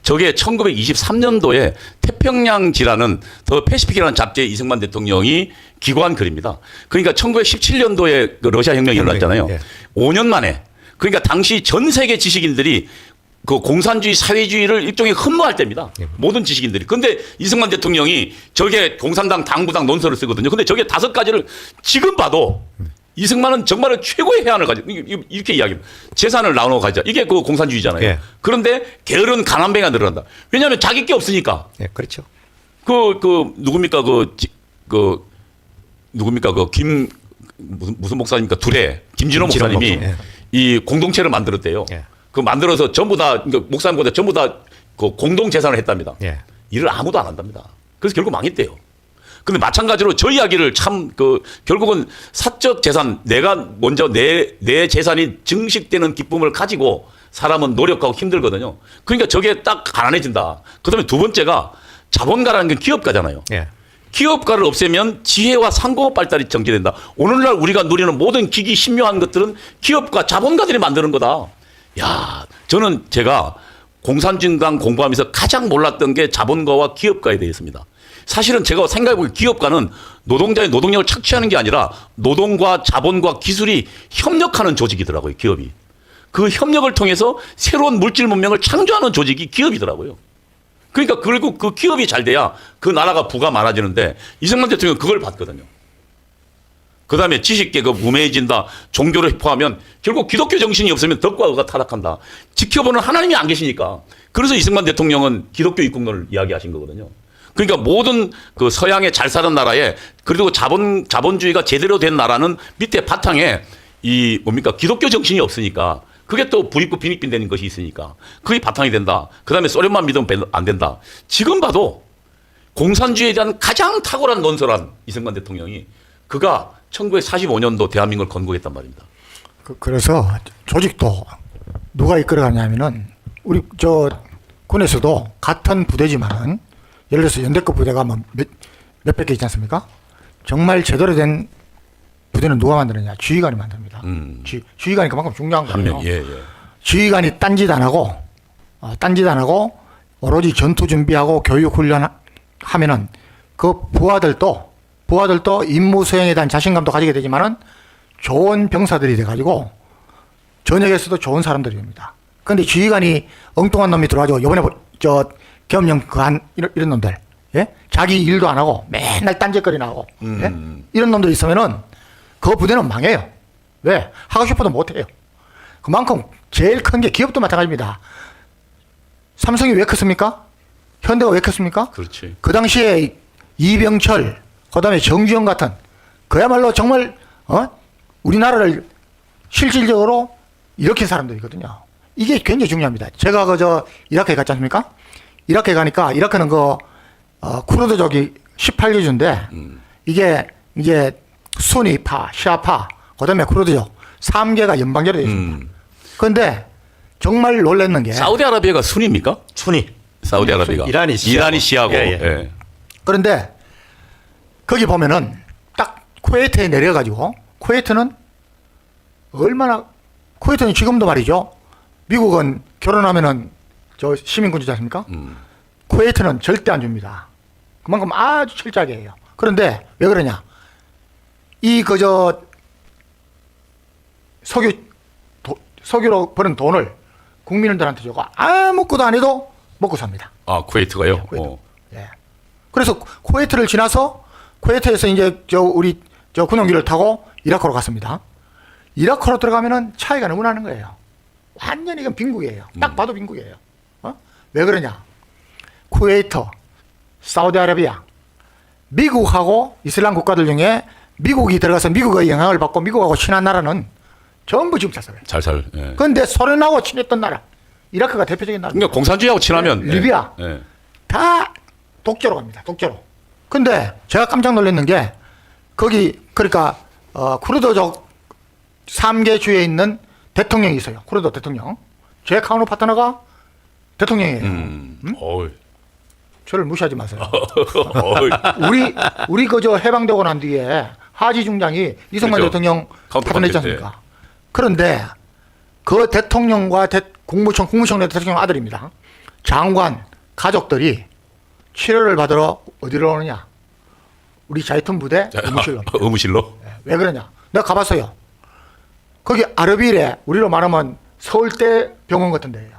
저게 1923년도에 태평양지라는 더 패시픽이라는 잡지에 이승만 대통령이 기고한 글입니다. 그러니까 1917년도에 그 러시아 혁명이 일어났잖아요. 예. 5년 만에. 그러니까 당시 전 세계 지식인들이 그 공산주의 사회주의를 일종의 흠모할 때입니다. 모든 지식인들이. 근데 이승만 대통령이 저게 공산당 당부당 논설을 쓰거든요. 근데 저게 5가지를 지금 봐도 이승만은 정말 최고의 해안을 가지고 이렇게 이야기합니다. 재산을 나눠 가지자. 이게 그 공산주의잖아요. 예. 그런데 게으른 가난뱅이가 늘어난다. 왜냐하면 자기 게 없으니까. 예, 그렇죠. 누굽니까 누굽니까 무슨 목사입니까? 김진호 목사님이 목사. 예. 이 공동체를 만들었대요. 예. 그 만들어서 전부 다 목사님보다 전부 다 그 공동 재산을 했답니다. 예. 일을 아무도 안 한답니다. 그래서 결국 망했대요. 근데 마찬가지로 저 이야기를 참 결국은 사적 재산, 내가 먼저 내 재산이 증식되는 기쁨을 가지고 사람은 노력하고 힘들거든요. 그러니까 저게 딱 가난해진다. 그다음에 두 번째가 자본가라는 게 기업가잖아요. 예. 기업가를 없애면 지혜와 상공업 발달이 정지된다. 오늘날 우리가 누리는 모든 기기 신묘한 것들은 기업가, 자본가들이 만드는 거다. 야, 저는 제가 공산주의당 공부하면서 가장 몰랐던 게 자본가와 기업가에 대해서입니다. 사실은 제가 생각해보면 기업가는 노동자의 노동력을 착취하는 게 아니라 노동과 자본과 기술이 협력하는 조직이더라고요, 기업이. 그 협력을 통해서 새로운 물질 문명을 창조하는 조직이 기업이더라고요. 그러니까 결국 그 기업이 잘 돼야 그 나라가 부가 많아지는데 이승만 대통령은 그걸 봤거든요. 그 다음에 지식계급 우매해진다. 종교를 포함하면 결국 기독교 정신이 없으면 덕과 의가 타락한다. 지켜보는 하나님이 안 계시니까. 그래서 이승만 대통령은 기독교 입국론을 이야기하신 거거든요. 그러니까 모든 그 서양의 잘 사는 나라에 그리고 자본주의가 제대로 된 나라는 밑에 바탕에 이 뭡니까 기독교 정신이 없으니까 그게 또 부익부 빈익빈 되는 것이 있으니까 그게 바탕이 된다. 그 다음에 소련만 믿으면 안 된다. 지금 봐도 공산주의에 대한 가장 탁월한 논설한 이승만 대통령이 그가 1945년도 대한민국을 건국했단 말입니다. 그래서 조직도 누가 이끌어가냐면은 우리 군에서도 같은 부대지만은 예를 들어서 연대급 부대가 뭐 몇백 개 있지 않습니까? 정말 제대로 된 부대는 누가 만드느냐? 지휘관이 만듭니다. 지휘관이 그만큼 중요한 거예요. 예. 지휘관이 딴짓 안 하고 오로지 전투 준비하고 교육 훈련하면은 그 부하들도 임무 수행에 대한 자신감도 가지게 되지만은 좋은 병사들이 돼가지고 전역에서도 좋은 사람들이 됩니다. 그런데 지휘관이 엉뚱한 놈이 들어가지고 이번에 겸용 이런 놈들, 예? 자기 일도 안 하고 맨날 딴짓거리나 하고, 예? 이런 놈들이 있으면은 그 부대는 망해요. 왜? 하고 싶어도 못 해요. 그만큼 제일 큰 게 기업도 마찬가지입니다. 삼성이 왜 컸습니까? 현대가 왜 컸습니까? 그렇지. 그 당시에 이병철, 그 다음에 정주영 같은 그야말로 정말 우리나라를 실질적으로 일으킨 사람들이거든요. 이게 굉장히 중요합니다. 제가 이라크에 갔지 않습니까? 이라크에 가니까 이라크는 쿠르드족이 18개주인데 이게 수니파, 시아파, 그 다음에 쿠르드족 3개가 연방제로 되어 있습니다. 그런데 정말 놀랐는 게 사우디아라비아가 순입니까? 순위. 사우디아라비아가. 이란이 시아고. 예. 예. 그런데 거기 보면은 딱 쿠웨이트에 내려가지고 쿠웨이트는 지금도 말이죠. 미국은 결혼하면은 시민군주지 않습니까? 쿠웨이트는 절대 안 줍니다. 그만큼 아주 철저하게 해요. 그런데 왜 그러냐? 석유로 버는 돈을 국민들한테 주고 아무것도 안 해도 먹고 삽니다. 아, 쿠웨이트가요? 쿠웨이트. 예. 그래서 쿠웨이트를 지나서 쿠웨이트에서 이제 우리 군용기를 타고 이라크로 갔습니다. 이라크로 들어가면은 차이가 너무 나는 거예요. 완전히 이건 빈국이에요. 딱 봐도 빈국이에요. 왜 그러냐? 쿠웨이트, 사우디아라비아, 미국하고 이슬람 국가들 중에 미국이 들어가서 미국의 영향을 받고 미국하고 친한 나라는 전부 지금 잘. 예. 그런데 소련하고 친했던 나라, 이라크가 대표적인 나라. 그러니까 공산주의하고 친하면 리비아 예. 다 독재로 갑니다. 독재로. 근데 제가 깜짝 놀랐는 게 거기 그러니까 쿠르드족 3개 주에 있는 대통령이 있어요. 쿠르드 대통령. 제 카우노 파트너가 대통령이에요. 저를 무시하지 마세요. 우리 해방되고 난 뒤에 하지 중장이 이승만 그렇죠. 대통령 파트너였지 예. 않습니까? 그런데 그 대통령과 국무총리 대통령 아들입니다. 장관 가족들이 치료를 받으러 어디로 오느냐? 우리 자이툰 부대 의무실로. 의무실로? 왜 그러냐? 내가 가봤어요. 거기 아르빌에 우리로 말하면 서울대 병원 같은 데예요.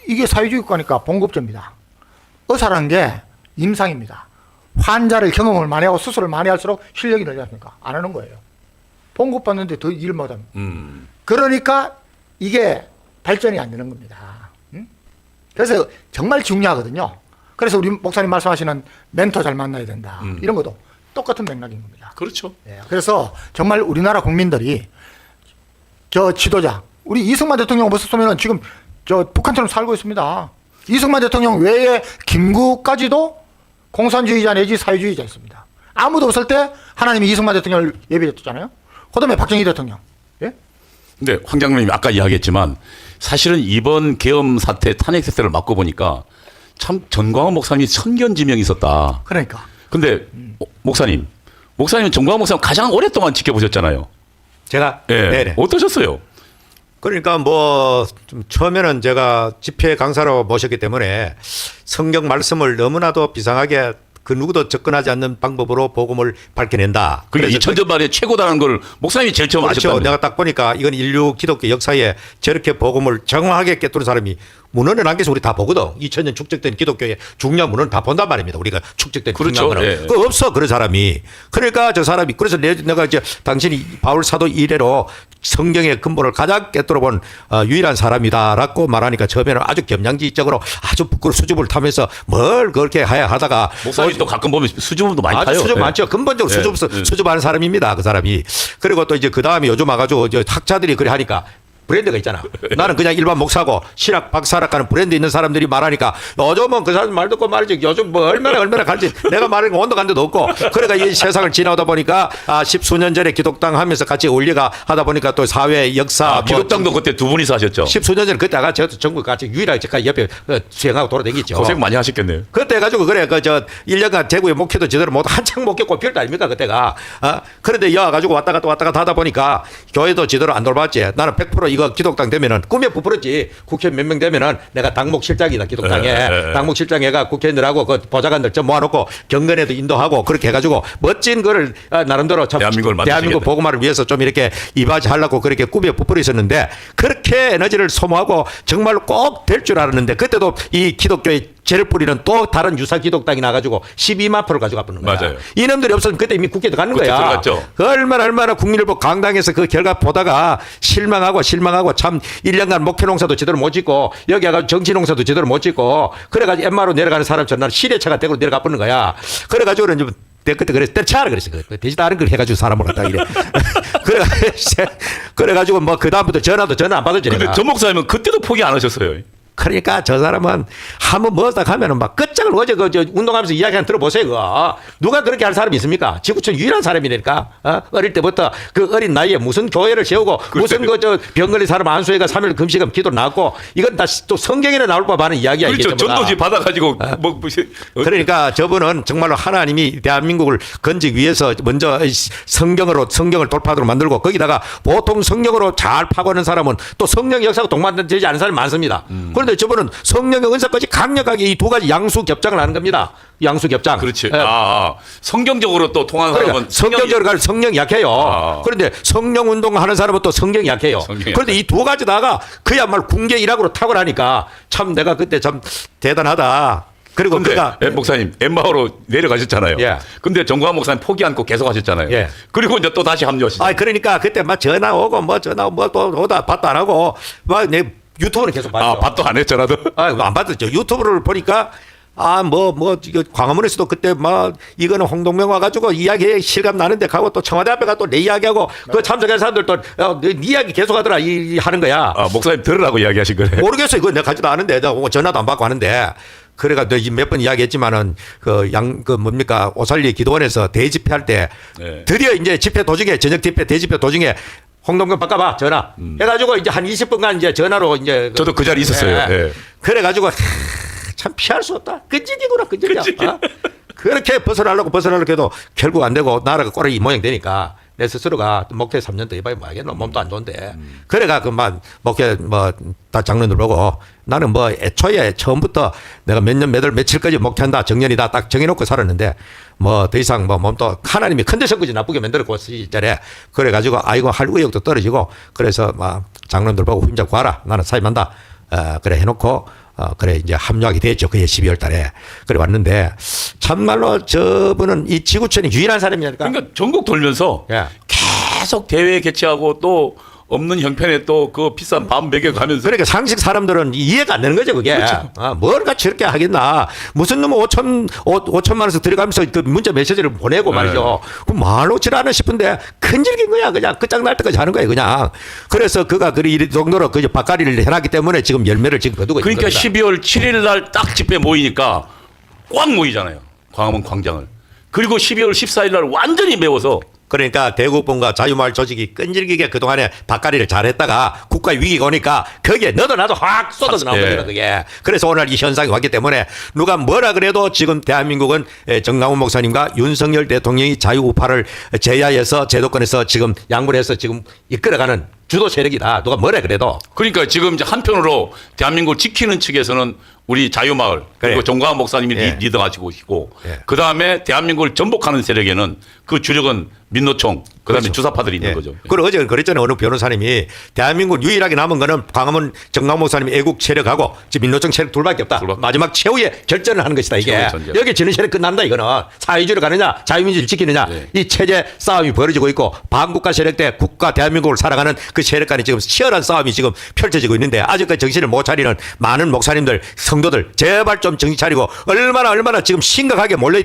이게 사회주의 국가니까 봉급제입니다. 의사라는 게 임상입니다. 환자를 경험을 많이 하고 수술을 많이 할수록 실력이 늘지 않습니까? 안 하는 거예요. 봉급 받는데 더 일 못합니다. 그러니까 이게 발전이 안 되는 겁니다. 그래서 정말 중요하거든요. 그래서 우리 목사님 말씀하시는 멘토 잘 만나야 된다. 이런 것도 똑같은 맥락인 겁니다. 그렇죠. 예, 그래서 정말 우리나라 국민들이 저 지도자, 우리 이승만 대통령 없었으면 지금 저 북한처럼 살고 있습니다. 이승만 대통령 외에 김구까지도 공산주의자 내지 사회주의자였습니다. 아무도 없을 때 하나님이 이승만 대통령을 예비했잖아요. 그다음에 박정희 대통령. 예? 근데 황 장로님이 아까 이야기했지만 사실은 이번 계엄 사태 탄핵 세대를 맡고 보니까 참 전광훈 목사님이 선견지명이 있었다. 그러니까. 근데 목사님은 전광훈 목사님 가장 오랫동안 지켜보셨잖아요. 제가 예. 네네. 어떠셨어요? 그러니까 뭐 좀 처음에는 제가 집회 강사로 모셨기 때문에 성경 말씀을 너무나도 비상하게 그 누구도 접근하지 않는 방법으로 복음을 밝혀낸다. 그러니까 이 천전만의 최고다라는 걸 목사님이 제일 처음 그렇죠. 아셨다는 내가 딱 보니까 이건 인류 기독교 역사에 저렇게 복음을 정확하게 깨뜨린 사람이 문헌에 남겨서 우리 다 보거든. 2000년 축적된 기독교의 중요한 문헌 다 본단 말입니다. 우리가 축적된 그렇죠. 중요한 문헌. 예. 그 없어 그런 사람이. 그러니까 저 사람이 그래서 내가 이제 당신이 바울 사도 이래로 성경의 근본을 가장 깨뜨려 본 유일한 사람이다라고 말하니까 처음에는 아주 겸양지적으로 아주 부끄러워 수줍을 타면서 뭘 그렇게 하다가 목사님 또 가끔 보면 수줍음도 많이 타요. 아주 수줍 예. 많죠. 근본적으로 예. 수줍하는 사람입니다. 그 사람이. 그리고 또 이제 그 다음에 요즘 와가지고 이제 학자들이 그래 하니까 브랜드가 있잖아. 나는 그냥 일반 목사고 신학 박사학과는 브랜드 있는 사람들이 말하니까 요즘은 그 사람 말 듣고 말이지 요즘 뭐 얼마나 갈지 내가 말하는 거 온도 간데도 없고 그러니까 이 세상을 지나오다 보니까 십수년 전에 기독당 하면서 같이 올리가 하다 보니까 또 사회 역사 기독당도 그때 두 분이서 하셨죠. 십수년 전에 그때 아가 저도 전국 같이 유일하게 제가 옆에 수행하고 돌아다녔죠. 고생 많이 하셨겠네요. 그때 해가지고 그래 그 저 1년간 대구의 목회도 제대로 못 한창 목회 꽃필 때 아닙니까 그때가. 그런데 여가지고 왔다 갔다 하다 보니까 교회도 제대로 안 돌봤지. 나는 100% 이거 기독당 되면은 꿈에 부풀었지. 국회의원 몇 명 되면은 내가 당목실장이다 기독당에. 당목실장에가 국회의원들하고 그 보좌관들 좀 모아놓고 경건에도 인도하고 그렇게 해가지고 멋진 거를 나름대로 대한민국 복음화를 위해서 좀 이렇게 이바지하려고 그렇게 꿈에 부풀어 있었는데 그렇게 에너지를 소모하고 정말로 꼭 될 줄 알았는데 그때도 이 기독교의 죄를 뿌리는 또 다른 유사 기독당이 나가지고 12만 표를 가져가 버는 거야. 맞아요. 이놈들이 없으면 그때 이미 국회에 가는 거야. 들어갔죠. 그 얼마나 국민일보 강당에서 그 결과 보다가 실망하고 참 1년간 목회 농사도 제대로 못 짓고 여기 와가지고 정치 농사도 제대로 못 짓고 그래가지고 엠마로 내려가는 사람처럼 나는 시내차가 대구로 내려가 버는 거야. 그래가지고 이제 그때 그랬어. 때려치라 그랬어. 되지도 않은 걸 해가지고 사람을 갖다 이래. 그래가지고 뭐 그다음부터 전화 안 받았지. 근데 전 목사님은 그때도 포기 안 하셨어요. 그러니까 저 사람은 한번 뭐다 가면은 막 끝장을 어제 저 운동하면서 이야기 한번 들어보세요. 그거. 누가 그렇게 할 사람이 있습니까? 지구촌 유일한 사람이니까. 어릴 때부터 그 어린 나이에 무슨 교회를 세우고 무슨 그 저 병 걸린 사람 안수회가 3일 금식하면 기도 나왔고 이건 다 또 성경에나 나올 법한 이야기야. 그렇죠. 전도지 받아가지고 그러니까 저분은 정말로 하나님이 대한민국을 건지기 위해서 먼저 성경을 돌파하도록 만들고 거기다가 보통 성경으로 잘 파고는 사람은 또 성령 역사가 동반되지 않은 사람이 많습니다. 그런데 저분은 성령의 은사까지 강력하게 이 두 가지 양수 겹장을 하는 겁니다. 양수 겹장. 그렇지. 성경적으로 또 통하는 사람은 성경적으로 가면 성령이 약해요. 그런데 성령 운동하는 사람은 또 성경이 약해요. 그런데 이 두 가지 다가 그야말로 궁계 일학으로 탁월하니까 참 내가 그때 참 대단하다. 그리고 그러니까 목사님 엠마오로 내려가셨잖아요. 예. 근데 정광훈 목사님 포기 않고 계속 하셨잖아요. 예. 그리고 이제 또 다시 합류하시죠. 그러니까 그때 막 전화 오고 또 오다 받도 안 하고 막 내 유튜브를 계속 봤죠. 받도 안 했잖아도. 안 받았죠. 유튜브를 보니까 이거 광화문에서도 그때 막 이거는 홍동명 와가지고 이야기 실감 나는데 가고 또 청와대 앞에 가 또 내 이야기하고 그 참석한 사람들 또 네 이야기 계속 하더라 하는 거야. 목사님 들으라고 이야기하신 거네. 모르겠어요. 이거 내가 가지도 않은데 내가 전화도 안 받고 하는데. 그래가 몇 번 이야기했지만은 오살리 기도원에서 대집회할 때 드디어 이제 집회 도중에 저녁 집회 대집회 도중에 홍동경 바꿔봐 전화 해가지고 이제 한 20분간 이제 전화로 이제 저도 그 자리에 있었어요. 예. 그래가지고 참 피할 수 없다. 끈질기구나 끈질겨. 그렇게 벗어나려고 해도 결국 안 되고 나라가 꼬리 모양 되니까 내 스스로가 목회 3년 더 해봐야 뭐하겠노. 몸도 안 좋은데. 그래가 그만 목회 뭐 다 장로들 보고 나는 뭐 애초에 처음부터 내가 몇 년 몇 월 며칠까지 목회한다 정년이다 딱 정해놓고 살았는데 뭐 더 이상 뭐 몸도 하나님이 컨디션까지 나쁘게 만들었고 시절에 그래가지고 아이고 할 의욕도 떨어지고 그래서 막 장로들 보고 힘잡고 와라 나는 사임한다. 그래 해놓고 그래 이제 합류하게 됐죠. 그해 12월 달에. 그래 왔는데 참말로 저분은 이 지구촌이 유일한 사람이니까. 그러니까 전국 돌면서 예. 계속 대회 개최하고 또 없는 형편에 또 그 비싼 밥 먹여가면서 그러니까 상식 사람들은 이해가 안 되는 거죠, 그게. 뭘까 저렇게 하겠나. 무슨 놈은 5천만 원씩 들어가면서 그 문자 메시지를 보내고 말이죠. 그 말로 지라나 싶은데 큰질긴 거야. 그냥 끝장날 때까지 하는 거야, 그냥. 그래서 그가 이 정도로 그 밭가리를 해놨기 때문에 지금 열매를 지금 거두고 있는 그러니까 겁니다. 12월 7일 날 딱 집회 모이니까 꽉 모이잖아요. 광화문 광장을. 그리고 12월 14일 날 완전히 메워서 그러니까 대구본과 자유마을 조직이 끈질기게 그동안에 밭가리를 잘했다가 국가의 위기가 오니까 거기에 너도 나도 확 쏟아져 나온 겁니다, 그게. 그래서 오늘 이 현상이 왔기 때문에 누가 뭐라 그래도 지금 대한민국은 정강훈 목사님과 윤석열 대통령이 자유우파를 제야해서 제도권에서 지금 양분을 해서 지금 이끌어가는 주도 세력이다. 누가 뭐라 그래도. 그러니까 지금 이제 한편으로 대한민국을 지키는 측에서는 우리 자유마을 그리고 그래. 정광훈 목사님이 예. 리더가지고 있고 예. 그다음에 대한민국을 전복하는 세력에는 그 주력은 민노총 그다음에 그렇죠. 주사파들이 있는 예. 거죠. 그리고 어제 그랬잖아요. 어느 변호사님이 대한민국 유일하게 남은 거는 광화문 정강 목사님 애국 세력하고 지금 민노총 세력 둘밖에 없다. 둘밖에. 마지막 최후의 결전을 하는 것이다. 이게 최후의 전쟁. 여기 지는 세력 끝난다. 이거는 사회주의를 가느냐 자유민주를 지키느냐 네. 이 체제 싸움이 벌어지고 있고 반국가 세력 대 국가 대한민국을 살아가는 그 세력 간에 지금 치열한 싸움이 지금 펼쳐지고 있는데 아직까지 정신을 못 차리는 많은 목사님들 성도들 제발 좀 정신 차리고 얼마나 지금 심각하게 몰려